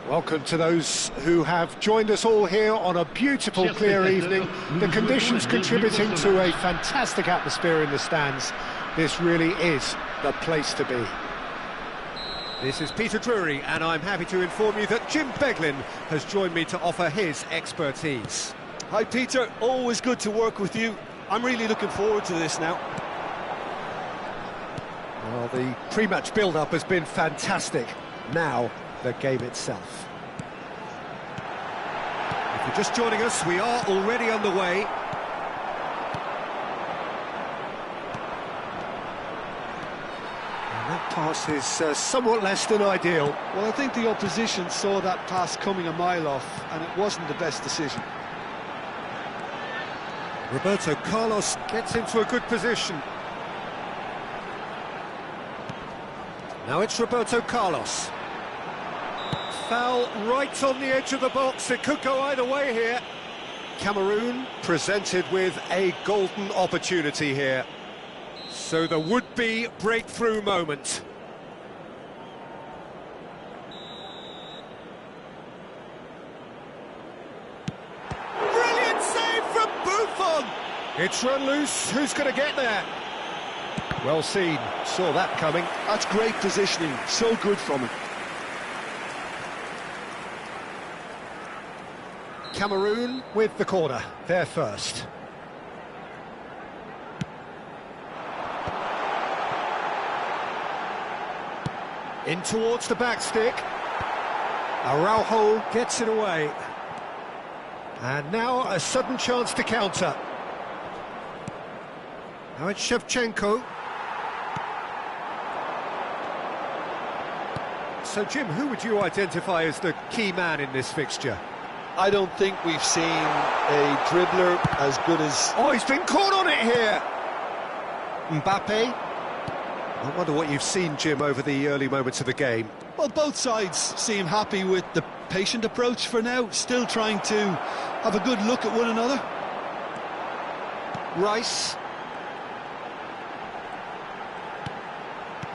Welcome to those who have joined us all here on a beautiful, clear evening. The conditions contributing to a fantastic atmosphere in the stands. This really is the place to be. This is Peter Drury, and I'm happy to inform you that Jim Beglin has joined me to offer his expertise. Hi Peter, always good to work with you. I'm really looking forward to this now. Well, the pre-match build-up has been fantastic. Now, the game itself. If you're just joining us, we are already underway. And that pass is somewhat less than ideal. Well, I think the opposition saw that pass coming a mile off, and it wasn't the best decision. Roberto Carlos Gets into a good position. Now it's Roberto Carlos. Foul right on the edge of the box. It could go either way here. Cameroon presented with a golden opportunity here. So the would-be breakthrough moment. Brilliant save from Buffon! It's run loose. Who's going to get there? Well seen. Saw that coming. That's great positioning. So good from him. Cameroon with the corner. They're first. In towards the back stick. Araujo gets it away. And now a sudden chance to counter. Now it's Shevchenko. So, Jim, who would you identify as the key man in this fixture? I don't think we've seen a dribbler as good as... Oh, he's been caught on it here! Mbappe. I wonder what you've seen, Jim, over the early moments of the game. Well, both sides seem happy with the patient approach for now, still trying to have a good look at one another. Rice.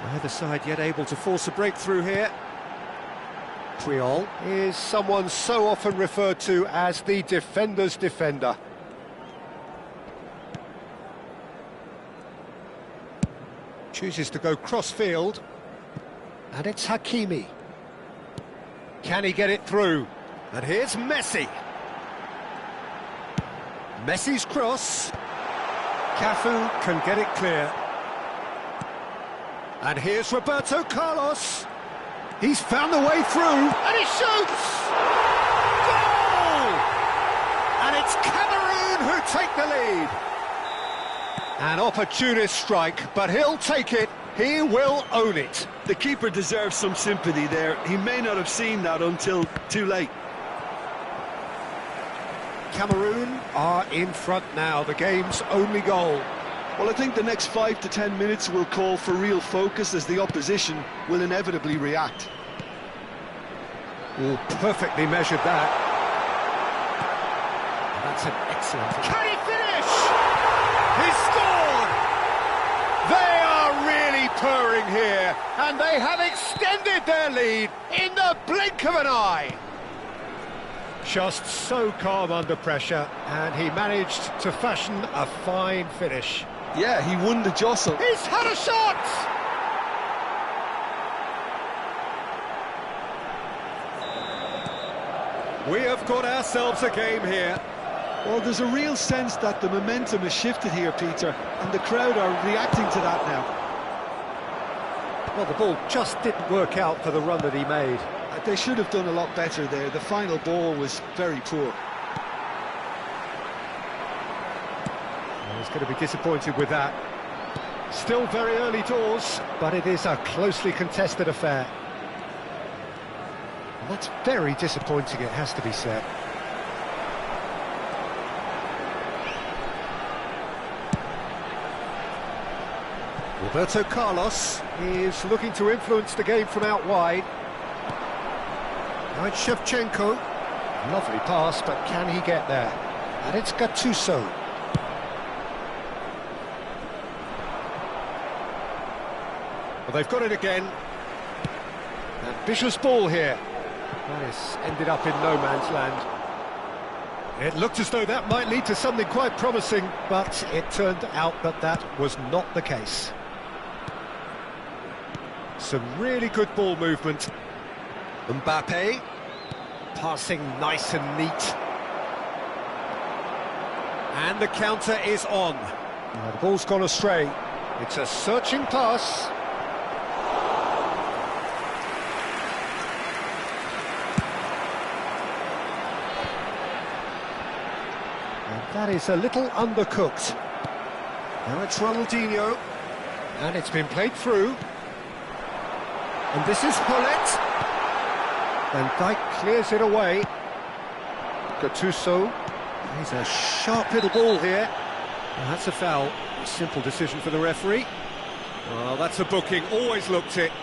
Neither side yet able to force a breakthrough here. Puyol is someone so often referred to as the defender's defender. Chooses to go cross-field. And it's Hakimi. Can he get it through? And here's Messi. Messi's cross. Cafu can get it clear. And here's Roberto Carlos. He's found the way through, and he shoots! Goal! And it's Cameroon who take the lead. An opportunist strike, but he'll take it. He will own it. The keeper deserves some sympathy there. He may not have seen that until too late. Cameroon are in front now, the game's only goal. Well, I think the next 5 to 10 minutes will call for real focus as the opposition will inevitably react. Oh, perfectly measured that. That's an excellent... Can he finish? He scored! They are really purring here, and they have extended their lead in the blink of an eye. Just so calm under pressure, and he managed to fashion a fine finish. Yeah, he won the jostle. He's had a shot! We have got ourselves a game here. Well, there's a real sense that the momentum has shifted here, Peter, and the crowd are reacting to that now. Well, the ball just didn't work out for the run that he made. They should have done a lot better there. The final ball was very poor. Well, he's going to be disappointed with that. Still very early doors, but it is a closely contested affair. And that's very disappointing, it has to be said. Roberto Carlos is looking to influence the game from out wide. Now it's Shevchenko. Lovely pass, but can he get there? And it's Gattuso. Well, they've got it again. Ambitious ball here. That has ended up in no man's land. It looked as though that might lead to something quite promising, but it turned out that that was not the case. Some really good ball movement. Mbappe, passing nice and neat. And the counter is on. Now, the ball's gone astray. It's a searching pass. And that is a little undercooked. Now it's Ronaldinho. And it's been played through. And this is Hullet. And Dijk clears it away. Gattuso. He's a sharp little ball here. Well, that's a foul. A simple decision for the referee. Well, that's a booking. Always looked it.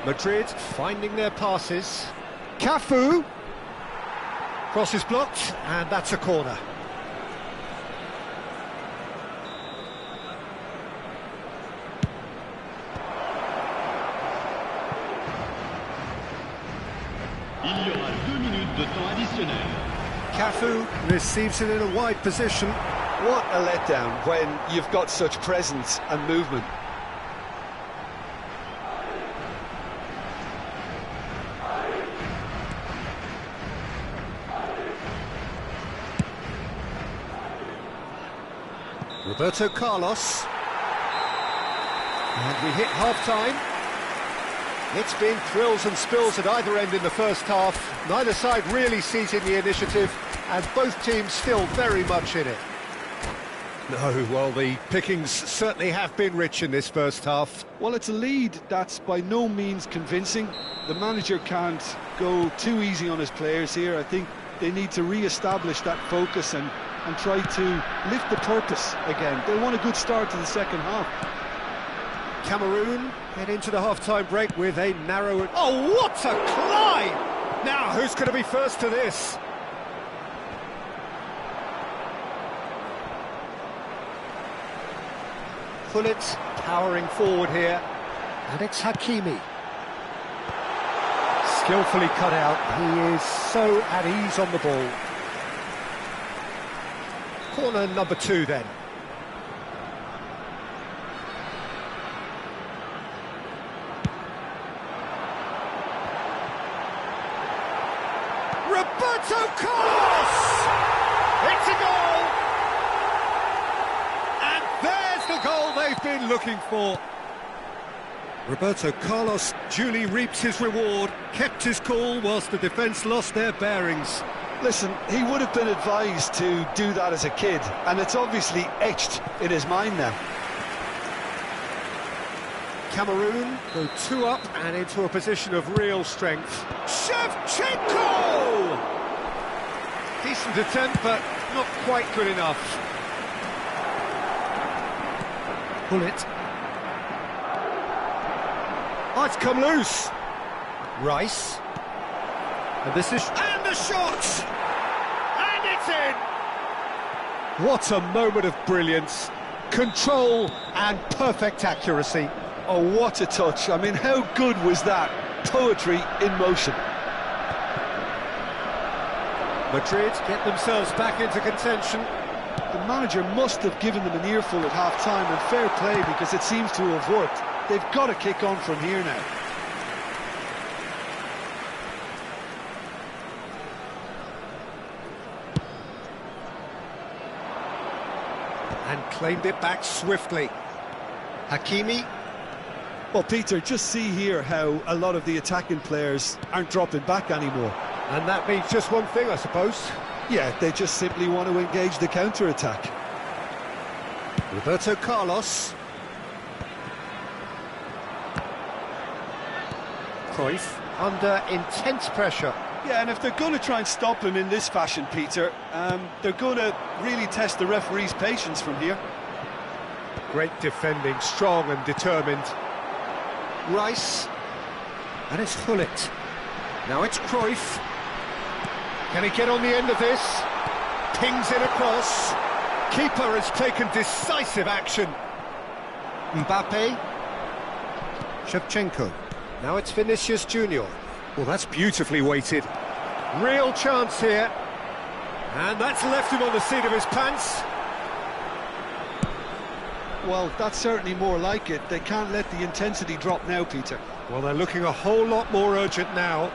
Madrid finding their passes. Cafu. Cross is blocked, and that's a corner. Il y aura 2 minutes de temps additionnel. Cafu receives it in a wide position. What a letdown when you've got such presence and movement. Roberto Carlos. And we hit half-time. It's been thrills and spills at either end in the first half. Neither side really seizing the initiative, and both teams still very much in it. No, well, the pickings certainly have been rich in this first half. Well, it's a lead that's by no means convincing. The manager can't go too easy on his players here. I think they need to re-establish that focus and try to lift the purpose again. They want a good start to the second half. Cameroon head into the half-time break with a narrow... Oh, what a climb! Now, who's going to be first to this? Hullet powering forward here, and it's Hakimi. Skillfully cut out, he is so at ease on the ball. Corner number 2 then. Roberto Carlos! It's a goal! And there's the goal they've been looking for. Roberto Carlos duly reaps his reward, kept his cool whilst the defence lost their bearings. Listen, he would have been advised to do that as a kid, and it's obviously etched in his mind now. Cameroon go 2 up and into a position of real strength. Shevchenko! Decent attempt, but not quite good enough. Hullet. Oh, it's come loose. Rice. And this is... And the shot! And it's in! What a moment of brilliance. Control and perfect accuracy. Oh, what a touch. I mean, how good was that? Poetry in motion. Madrid get themselves back into contention. The manager must have given them an earful at half-time, and fair play, because it seems to have worked. They've got to kick on from here now. And claimed it back swiftly. Hakimi. Well, Peter, just see here how a lot of the attacking players aren't dropping back anymore. And that means just one thing, I suppose. Yeah, they just simply want to engage the counter-attack. Roberto Carlos. Cruyff under intense pressure. Yeah, and if they're going to try and stop him in this fashion, Peter, they're going to really test the referee's patience from here. Great defending, strong and determined. Rice. And it's Hullet. Now it's Cruyff. Can he get on the end of this? Pings it across. Keeper has taken decisive action. Mbappe. Shevchenko. Now it's Vinicius Junior. Well, that's beautifully weighted. Real chance here. And that's left him on the seat of his pants. Well, that's certainly more like it. They can't let the intensity drop now, Peter. Well, they're looking a whole lot more urgent now.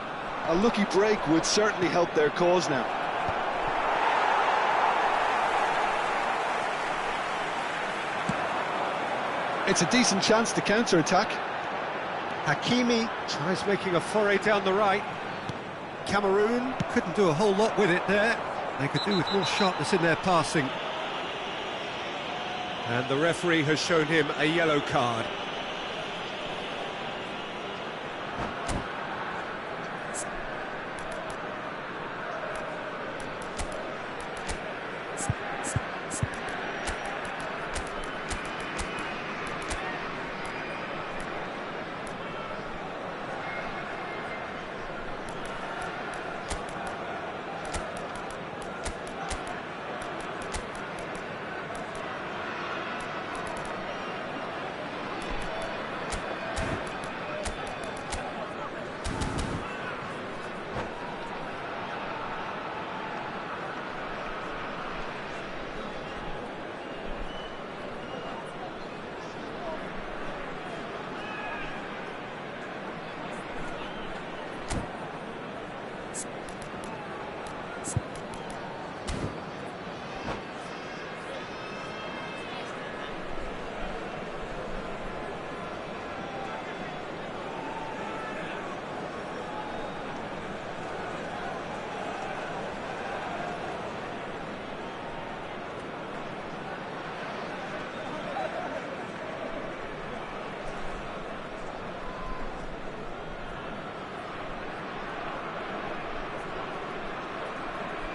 A lucky break would certainly help their cause now. It's a decent chance to counter-attack. Hakimi tries making a foray down the right. Cameroon couldn't do a whole lot with it there. They could do with more sharpness in their passing. And the referee has shown him a yellow card.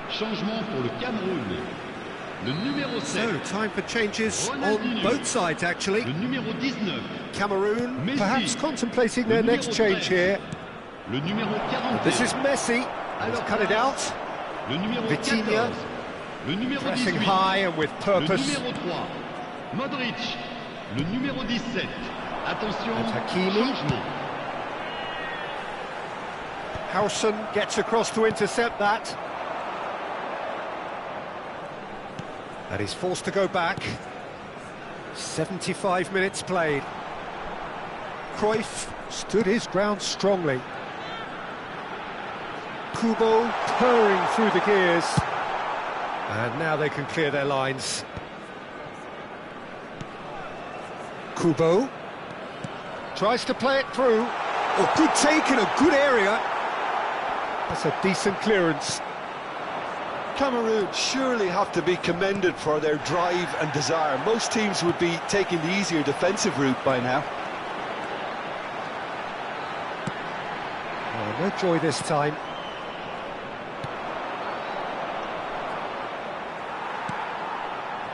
Changement pour le Cameroun. Le numéro 7. So, time for changes on both sides, actually. Le numéro 19. Cameroon Messi. perhaps contemplating their next change here. Le numéro 41. This is Messi. Let's cut it out. Le numéro Vitinha. 14. Le numéro Pressing 18. high and with Le purpose. numéro 3. Modric. Le numéro 17. Attention, And Hakimi. changement. Howson gets across to intercept that. And he's forced to go back. 75 minutes played. Cruyff stood his ground strongly. Kubo purring through the gears. And now they can clear their lines. Kubo tries to play it through. Oh, good take in a good area. That's a decent clearance. Cameroon surely have to be commended for their drive and desire. Most teams would be taking the easier defensive route by now. Oh, no joy this time.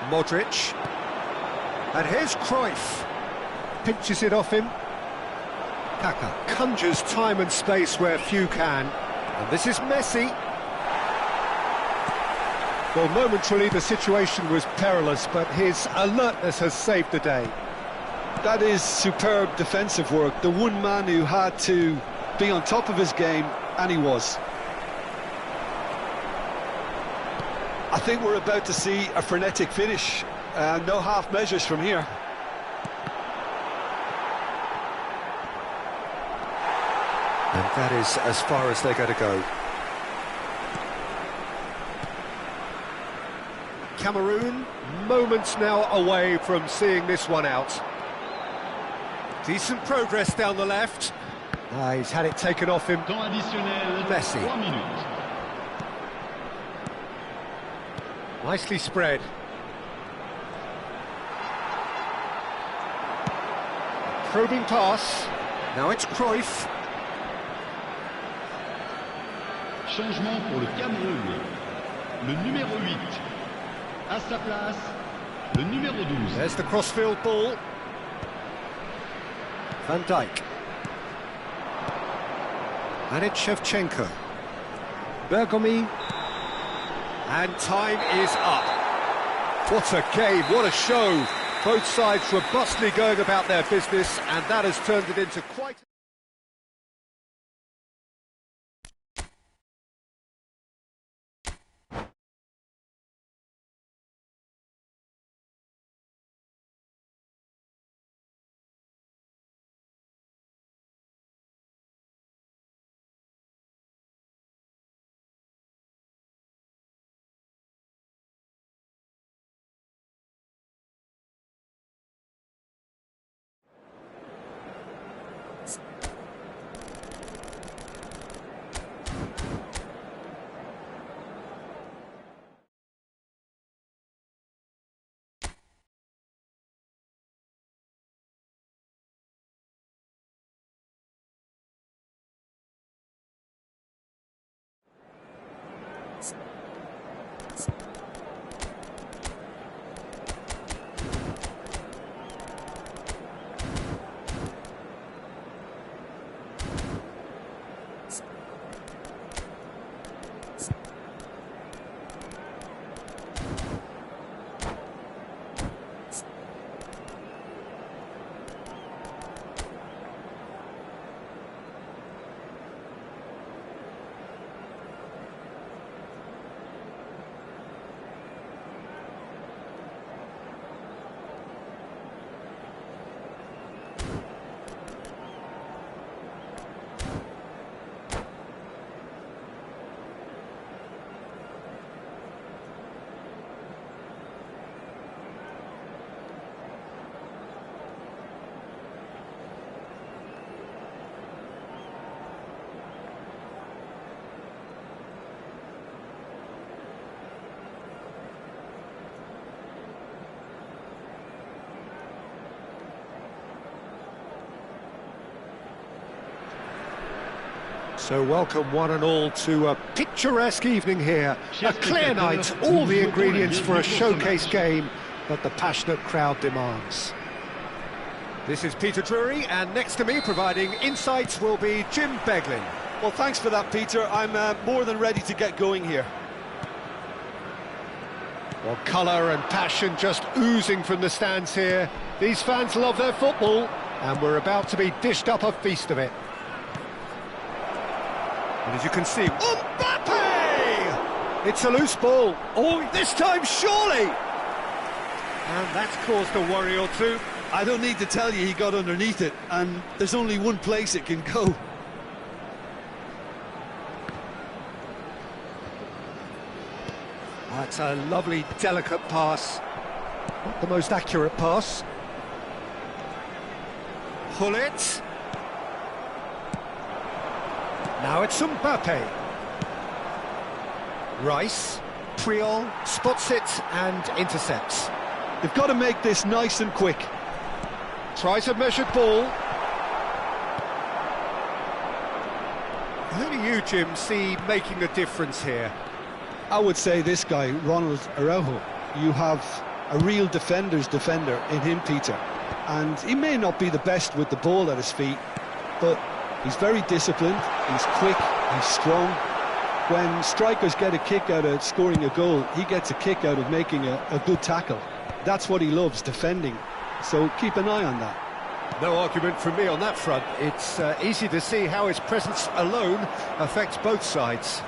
Modric. And here's Cruyff. Pinches it off him. Kaka conjures time and space where few can. And this is Messi. Well, momentarily the situation was perilous, but his alertness has saved the day. That is superb defensive work. The one man who had to be on top of his game, and he was. I think we're about to see a frenetic finish. No half measures from here. And that is as far as they're going to go. Cameroon, moments now away from seeing this one out. Decent progress down the left. He's had it taken off him. Temps additionnel, Messi. 3 minutes. Nicely spread. Probing pass. Now it's Cruyff. Changement pour le Cameroun. Le numéro 8. À sa place, le numéro 12. There's the crossfield ball. Van Dijk. And it's Shevchenko. Bergomi. And time is up. What a game, what a show. Both sides robustly going about their business, and that has turned it into quite... So welcome one and all to a picturesque evening here. A clear night, all the ingredients for a showcase game that the passionate crowd demands. This is Peter Drury, and next to me providing insights will be Jim Beglin. Well, thanks for that, Peter. I'm more than ready to get going here. Well, colour and passion just oozing from the stands here. These fans love their football, and we're about to be dished up a feast of it. And as you can see, Mbappe! It's a loose ball. Oh, this time surely! And that's caused a worry or two. I don't need to tell you he got underneath it, and there's only one place it can go. That's a lovely, delicate pass. Not the most accurate pass. Pull it. Now it's Mbappe. Rice, Priol, spots it and intercepts. They've got to make this nice and quick. Tries a measured ball. Who do you, Jim, see making a difference here? I would say this guy, Ronald Araujo. You have a real defender's defender in him, Peter. And he may not be the best with the ball at his feet, but he's very disciplined, he's quick, he's strong. When strikers get a kick out of scoring a goal, he gets a kick out of making a good tackle. That's what he loves, defending. So keep an eye on that. No argument from me on that front. It's easy to see how his presence alone affects both sides.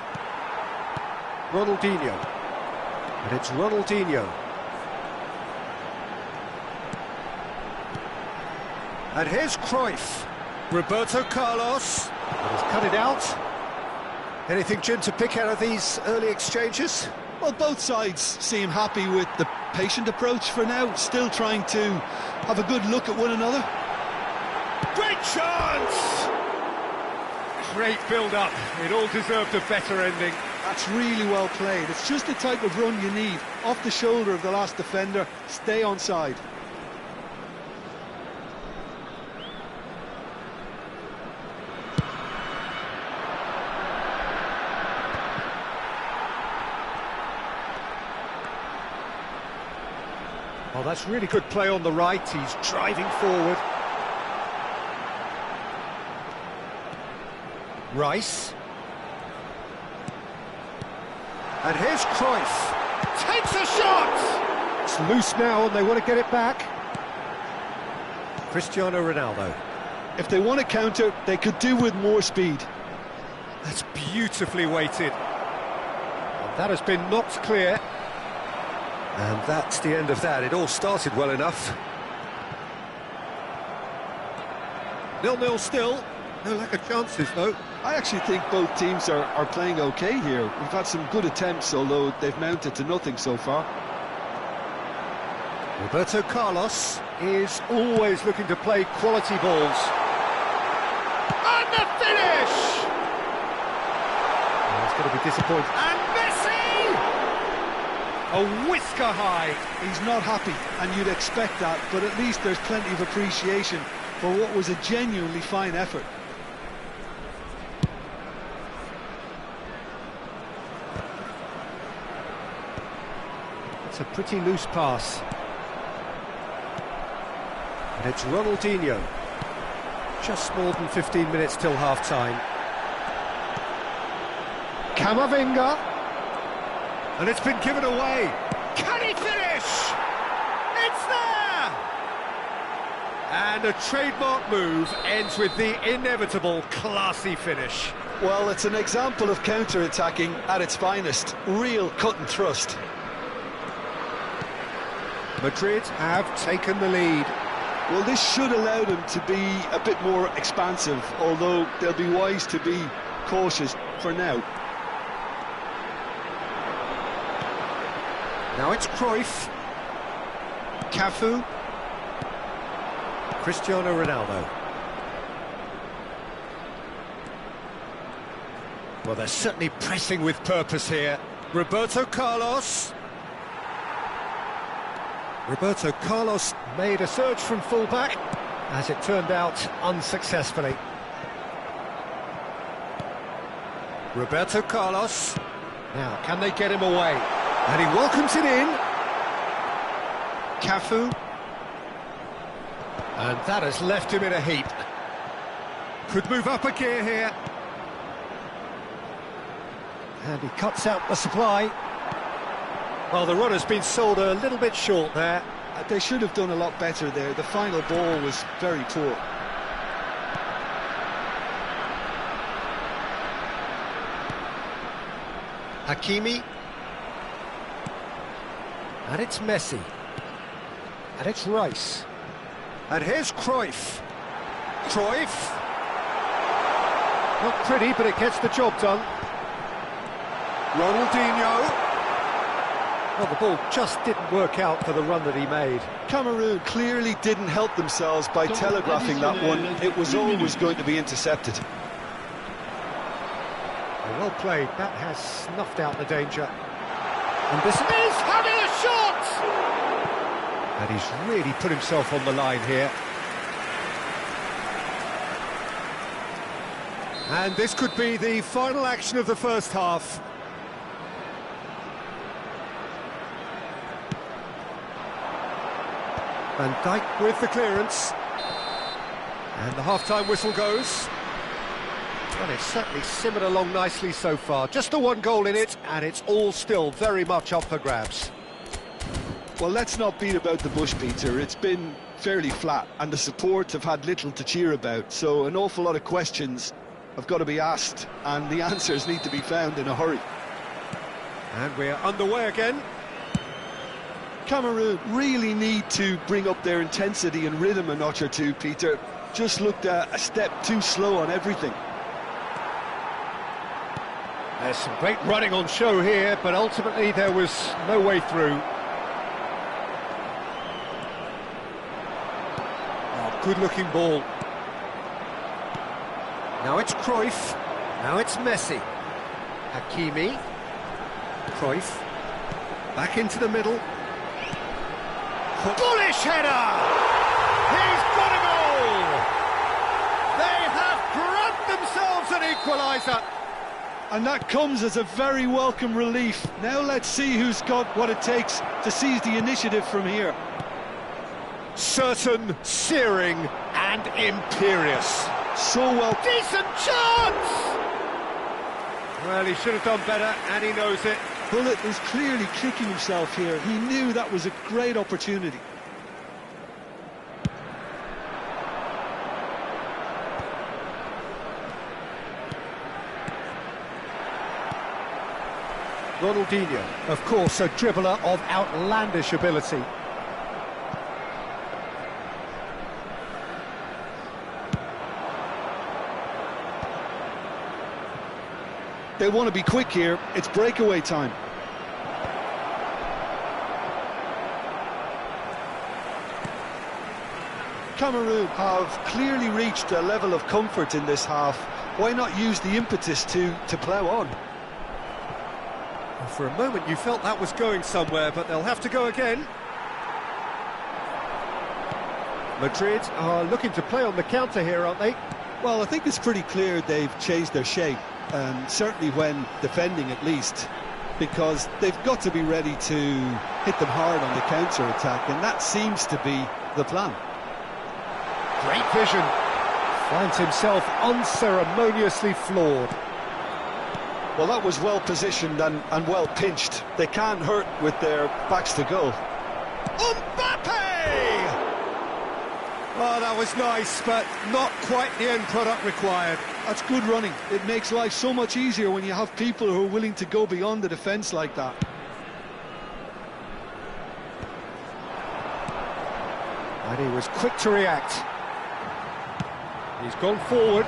Ronaldinho. And it's Ronaldinho. And here's Cruyff. Roberto Carlos. But he's cut it out. Anything, Jim, to pick out of these early exchanges? Well, both sides seem happy with the patient approach for now, still trying to have a good look at one another. Great chance! Great build-up. It all deserved a better ending. That's really well played. It's just the type of run you need. Off the shoulder of the last defender, stay onside. Oh, that's really good play on the right. He's driving forward. Rice. And here's Cruyff. Takes a shot! It's loose now and they want to get it back. Cristiano Ronaldo. If they want to counter, they could do with more speed. That's beautifully weighted. And that has been knocked clear. And that's the end of that. It all started well enough. 0-0 still. No lack of chances, though. I actually think both teams are playing okay here. We've had some good attempts, although they've mounted to nothing so far. Roberto Carlos is always looking to play quality balls. And the finish! Oh, it's going to be disappointing. And Messi! A whisker high. He's not happy, and you'd expect that, but at least there's plenty of appreciation for what was a genuinely fine effort. It's a pretty loose pass. And it's Ronaldinho. Just more than 15 minutes till half-time. Camavinga. And it's been given away. Can he finish? It's there! And a trademark move ends with the inevitable classy finish. Well, it's an example of counter-attacking at its finest. Real cut and thrust. Madrid have taken the lead. Well, this should allow them to be a bit more expansive, although they'll be wise to be cautious for now. Now it's Cruyff. Cafu. Cristiano Ronaldo. Well, they're certainly pressing with purpose here. Roberto Carlos. Roberto Carlos made a surge from fullback, as it turned out unsuccessfully. Roberto Carlos. Now, can they get him away? And he welcomes it in. Cafu. And that has left him in a heap. Could move up a gear here. And he cuts out the supply. Well, the run has been sold a little bit short there. They should have done a lot better there. The final ball was very poor. Hakimi. And it's Messi. And it's Rice. And here's Cruyff. Cruyff. Not pretty, but it gets the job done. Ronaldinho. Well, the ball just didn't work out for the run that he made. Cameroon clearly didn't help themselves by telegraphing that one. It was always going to be intercepted. Well played. That has snuffed out the danger. And this is having a shot! And he's really put himself on the line here. And this could be the final action of the first half. Van Dijk with the clearance. And the half-time whistle goes. Well, it's certainly simmered along nicely so far. Just the one goal in it, and it's all still very much up for grabs. Well, let's not beat about the bush, Peter. It's been fairly flat, and the support have had little to cheer about. So an awful lot of questions have got to be asked, and the answers need to be found in a hurry. And we're underway again. Cameroon really need to bring up their intensity and rhythm a notch or two, Peter. Just looked a step too slow on everything. There's some great running on show here, but ultimately there was no way through. Oh, good-looking ball. Now it's Cruyff. Now it's Messi. Hakimi. Cruyff. Back into the middle. Bullish header! He's got a goal! They have grabbed themselves an equaliser. And that comes as a very welcome relief. Now let's see who's got what it takes to seize the initiative from here. Certain, searing and imperious. So well. Decent chance! Well, he should have done better, and he knows it. Bullet is clearly kicking himself here. He knew that was a great opportunity. Ronaldinho, of course, a dribbler of outlandish ability. They want to be quick here. It's breakaway time. Cameroon have clearly reached a level of comfort in this half. Why not use the impetus to plough on? For a moment you felt that was going somewhere, but they'll have to go again. Madrid are looking to play on the counter here, aren't they? Well, I think it's pretty clear they've changed their shape, certainly when defending at least, because they've got to be ready to hit them hard on the counter-attack, and that seems to be the plan. Great vision. Finds himself unceremoniously floored. Well, that was well positioned and well pinched. They can't hurt with their backs to goal. Mbappe! Oh, that was nice, but not quite the end product required. That's good running. It makes life so much easier when you have people who are willing to go beyond the defence like that. And he was quick to react. He's gone forward.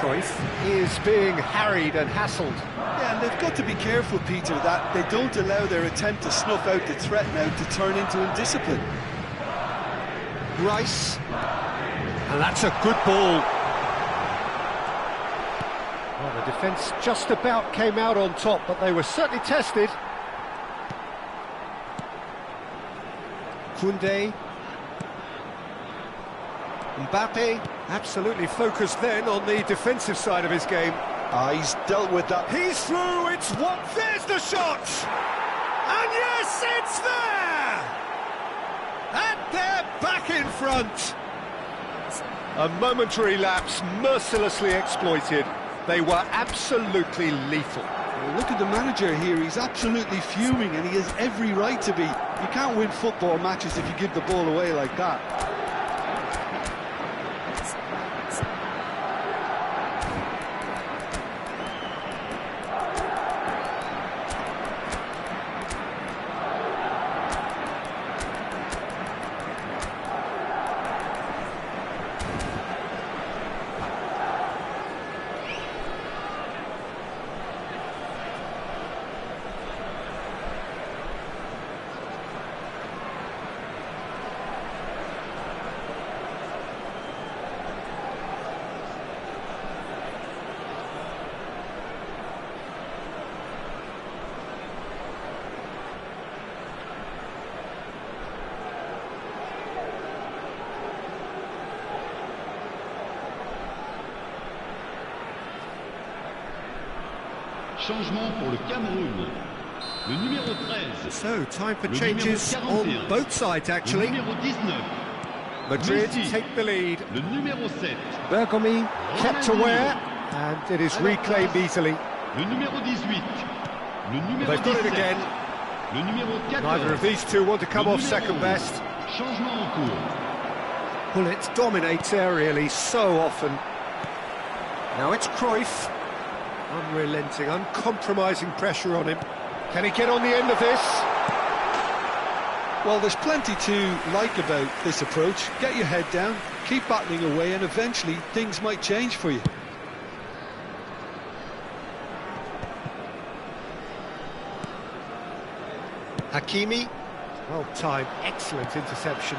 Cruyff is being harried and hassled. Yeah, and they've got to be careful, Peter, that they don't allow their attempt to snuff out the threat now to turn into indiscipline. Rice. And that's a good ball. Well, the defence just about came out on top, but they were certainly tested. Koundé. Mbappe, absolutely focused then on the defensive side of his game. He's dealt with that. He's through, it's what? There's the shot! And yes, it's there! And they're back in front! A momentary lapse, mercilessly exploited. They were absolutely lethal. Well, look at the manager here, he's absolutely fuming, and he has every right to be. You can't win football matches if you give the ball away like that. Changement pour le Cameroun. Le numéro 13. So, time for changes on both sides, actually. Le numéro 19. Madrid Messi. take the lead. Le numéro 7. Bergomi kept aware, and it is reclaimed easily. Le numéro 18. Le numéro They've got it 17. again. Le numéro 14. Neither of these two want to come Le off numéro second 11. best. Changement en cours. Well, it dominates aerially so often. Now it's Cruyff. Unrelenting, uncompromising pressure on him. Can he get on the end of this? Well, there's plenty to like about this approach. Get your head down, keep battling away, and eventually things might change for you. Hakimi. Well timed, excellent interception.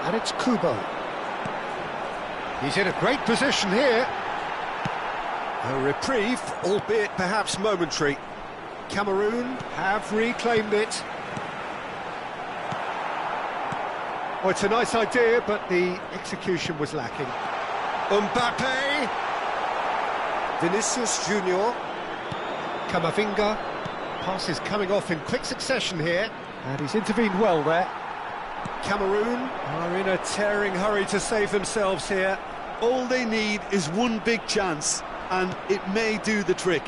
And it's Kubo. He's in a great position here. A reprieve, albeit perhaps momentary. Cameroon have reclaimed it. Oh, it's a nice idea, but the execution was lacking. Mbappe. Vinicius Junior. Camavinga. Passes coming off in quick succession here, and he's intervened well there. Cameroon are in a tearing hurry to save themselves here. All they need is one big chance, and it may do the trick.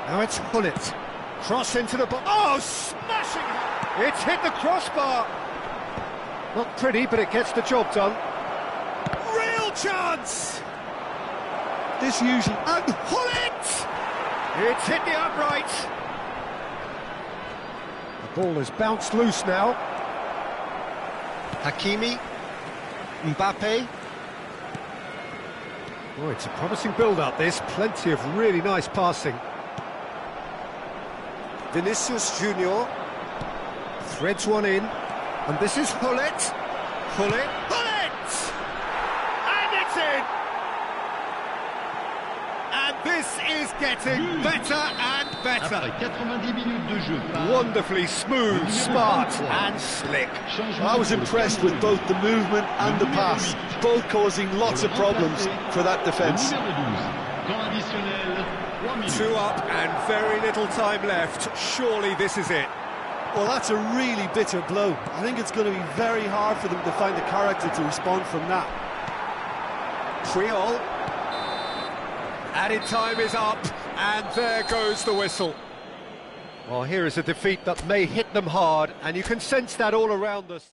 Now it's Hullet. Cross into the box. Oh, smashing! It's hit the crossbar. Not pretty, but it gets the job done. Real chance! This usually... And Hullet! It's hit the upright. The ball has bounced loose now. Hakimi. Mbappe. Oh, it's a promising build-up, this. Plenty of really nice passing. Vinicius Junior threads one in, and this is Hullet. Hullet. And it's in! And this is getting better and better. Après 90 minutes de jeu. Wonderfully smooth, smart and slick. I was impressed with both the movement and the pass, both causing lots of problems for that defence. Two up and very little time left. Surely this is it. Well, that's a really bitter blow. I think it's going to be very hard for them to find the character to respond from that. Puyol. Added time is up, and there goes the whistle. Well, here is a defeat that may hit them hard, and you can sense that all around us.